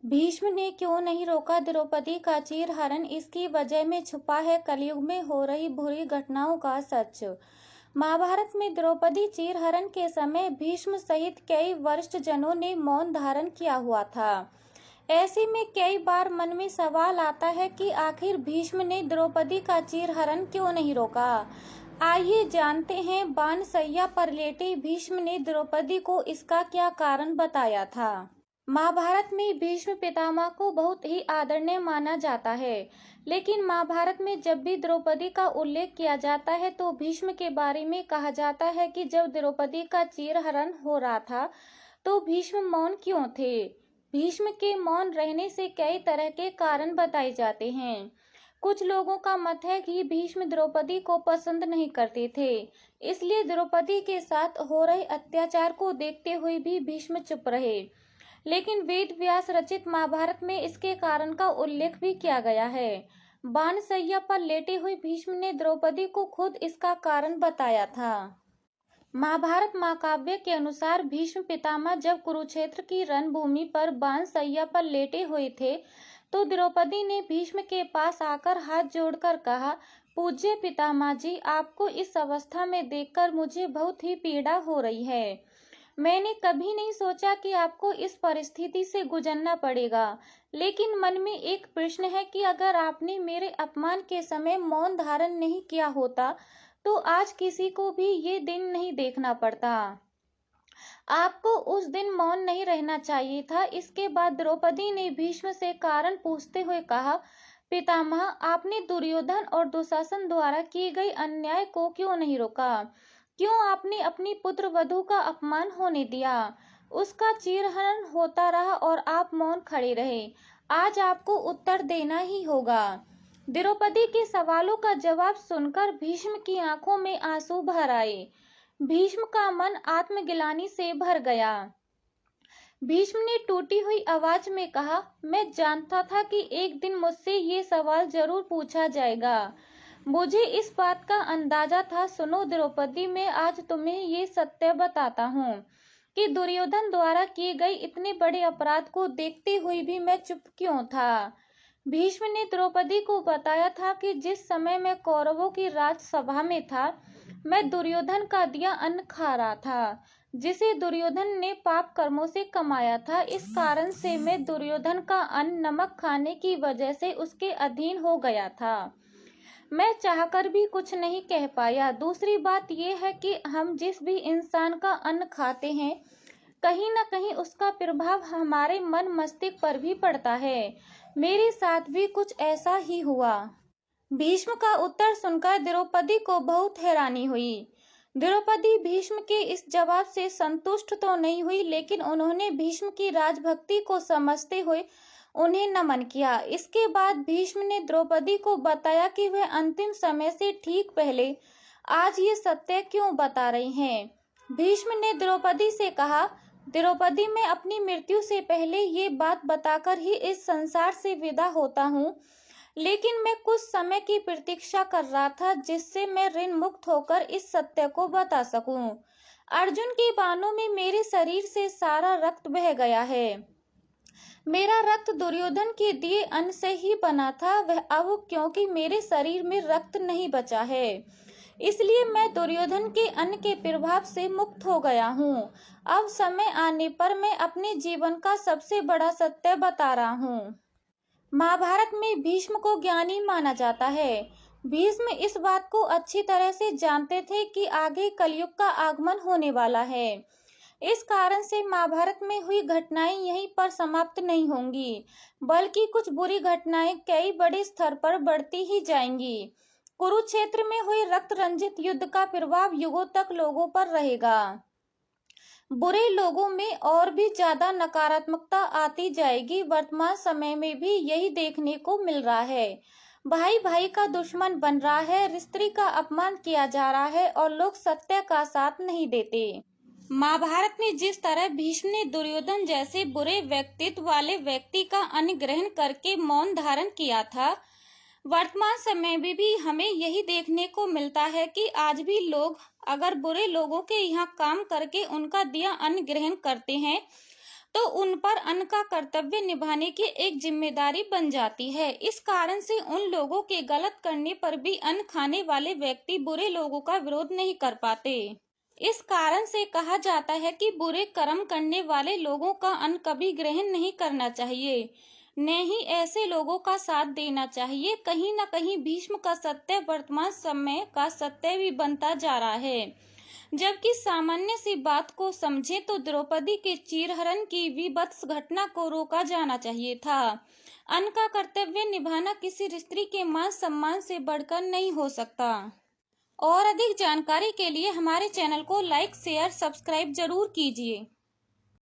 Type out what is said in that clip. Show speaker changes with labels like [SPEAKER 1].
[SPEAKER 1] भीष्म ने क्यों नहीं रोका द्रौपदी का चीरहरण, इसकी वजह में छुपा है कलयुग में हो रही बुरी घटनाओं का सच। महाभारत में द्रौपदी चीरहरण के समय भीष्म सहित कई वरिष्ठ जनों ने मौन धारण किया हुआ था। ऐसे में कई बार मन में सवाल आता है कि आखिर भीष्म ने द्रौपदी का चीरहरण क्यों नहीं रोका। आइए जानते हैं, बाणशैया पर लेटे भीष्म ने द्रौपदी को इसका क्या कारण बताया था। महाभारत में भीष्म पितामह को बहुत ही आदरणीय माना जाता है, लेकिन महाभारत में जब भी द्रौपदी का उल्लेख किया जाता है तो भीष्म के बारे में कहा जाता है कि जब द्रौपदी का चीरहरण हो रहा था तो भीष्म मौन क्यों थे। भीष्म के मौन रहने से कई तरह के कारण बताए जाते हैं। कुछ लोगों का मत है कि भीष्म द्रौपदी को पसंद नहीं करते थे, इसलिए द्रौपदी के साथ हो रहे अत्याचार को देखते हुए भी भीष्म चुप रहे। लेकिन वेद व्यास रचित महाभारत में इसके कारण का उल्लेख भी किया गया है। बाणशैया पर लेटे हुए भीष्म ने द्रौपदी को खुद इसका कारण बताया था। महाभारत महाकाव्य के अनुसार भीष्म पितामह जब कुरुक्षेत्र की रणभूमि पर बाणशैया पर लेटे हुए थे तो द्रौपदी ने भीष्म के पास आकर हाथ जोड़कर कहा, पूज्य पितामह जी, आपको इस अवस्था में देखकर मुझे बहुत ही पीड़ा हो रही है। मैंने कभी नहीं सोचा कि आपको इस परिस्थिति से गुजरना पड़ेगा, लेकिन मन में एक प्रश्न है कि अगर आपने मेरे अपमान के समय मौन धारण नहीं किया होता तो आज किसी को भी ये दिन नहीं देखना पड़ता। आपको उस दिन मौन नहीं रहना चाहिए था। इसके बाद द्रौपदी ने भीष्म से कारण पूछते हुए कहा, पितामह, आपने दुर्योधन और दुशासन द्वारा किए गए अन्याय को क्यों नहीं रोका? क्यों आपने अपनी पुत्र वधू का अपमान होने दिया? उसका चीरहरण होता रहा और आप मौन खड़े रहे। आज आपको उत्तर देना ही होगा। द्रौपदी के सवालों का जवाब सुनकर भीष्म की आंखों में आंसू भर आए। भीष्म का मन आत्मग्लानि से भर गया। भीष्म ने टूटी हुई आवाज में कहा, मैं जानता था कि एक दिन मुझसे ये सवाल जरूर पूछा जाएगा। मुझे इस बात का अंदाजा था। सुनो द्रौपदी, मैं आज तुम्हें ये सत्य बताता हूँ कि दुर्योधन द्वारा किए गए इतने बड़े अपराध को देखते हुए भी मैं चुप क्यों था। भीष्म ने द्रौपदी को बताया था कि जिस समय मैं कौरवों की राजसभा में था, मैं दुर्योधन का दिया अन्न खा रहा था, जिसे दुर्योधन ने पाप कर्मों से कमाया था। इस कारण से मैं दुर्योधन का अन्न नमक खाने की वजह से उसके अधीन हो गया था। मैं चाहकर भी कुछ नहीं कह पाया। दूसरी बात यह है कि हम जिस भी इंसान का अन्न खाते हैं, कहीं न कहीं उसका प्रभाव हमारे मन मस्तिष्क पर भी पड़ता है। मेरे साथ भी कुछ ऐसा ही हुआ। भीष्म का उत्तर सुनकर द्रौपदी को बहुत हैरानी हुई। द्रौपदी भीष्म के इस जवाब से संतुष्ट तो नहीं हुई, लेकिन उन्होंने भीष्म की राजभक्ति को समझते हुए उन्हें नमन किया। इसके बाद भीष्म ने द्रौपदी को बताया कि वह अंतिम समय से ठीक पहले आज ये सत्य क्यों बता रही हैं। भीष्म ने द्रौपदी से कहा, द्रौपदी, मैं अपनी मृत्यु से पहले ये बात बताकर ही इस संसार से विदा होता हूँ, लेकिन मैं कुछ समय की प्रतीक्षा कर रहा था जिससे मैं ऋण मुक्त होकर इस सत्य को बता सकूं। अर्जुन के बाणों में मेरे शरीर से सारा रक्त बह गया है। मेरा रक्त दुर्योधन के दिए अन्न से ही बना था। वह अब क्योंकि मेरे शरीर में रक्त नहीं बचा है, इसलिए मैं दुर्योधन के अन्न के प्रभाव से मुक्त हो गया हूँ। अब समय आने पर मैं अपने जीवन का सबसे बड़ा सत्य बता रहा हूँ। महाभारत में भीष्म को ज्ञानी माना जाता है। भीष्म इस बात को अच्छी तरह से जानते थे कि आगे कलयुग का आगमन होने वाला है। इस कारण से महाभारत में हुई घटनाएं यहीं पर समाप्त नहीं होंगी, बल्कि कुछ बुरी घटनाएं कई बड़े स्तर पर बढ़ती ही जाएंगी। कुरुक्षेत्र में हुए रक्त रंजित युद्ध का प्रभाव युगों तक लोगों पर रहेगा। बुरे लोगों में और भी ज्यादा नकारात्मकता आती जाएगी। वर्तमान समय में भी यही देखने को मिल रहा है। भाई भाई का दुश्मन बन रहा है, स्त्री का अपमान किया जा रहा है और लोग सत्य का साथ नहीं देते। महाभारत में जिस तरह भीष्म ने दुर्योधन जैसे बुरे व्यक्तित्व वाले व्यक्ति का अन्न ग्रहण करके मौन धारण किया था, वर्तमान समय में भी हमें यही देखने को मिलता है कि आज भी लोग अगर बुरे लोगों के यहाँ काम करके उनका दिया अन्न ग्रहण करते हैं तो उन पर अन्न का कर्तव्य निभाने की एक जिम्मेदारी बन जाती है। इस कारण से उन लोगों के गलत करने पर भी अन्न खाने वाले व्यक्ति बुरे लोगों का विरोध नहीं कर पाते। इस कारण से कहा जाता है कि बुरे कर्म करने वाले लोगों का अन्न कभी ग्रहण नहीं करना चाहिए, न ही ऐसे लोगों का साथ देना चाहिए। कहीं न कहीं भीष्म का सत्य वर्तमान समय का सत्य भी बनता जा रहा है। जबकि सामान्य सी बात को समझें तो द्रौपदी के चीरहरण की विभत्स घटना को रोका जाना चाहिए था। अन्न का कर्तव्य निभाना किसी स्त्री के मान सम्मान से बढ़कर नहीं हो सकता। और अधिक जानकारी के लिए हमारे चैनल को लाइक, शेयर, सब्सक्राइब जरूर कीजिए।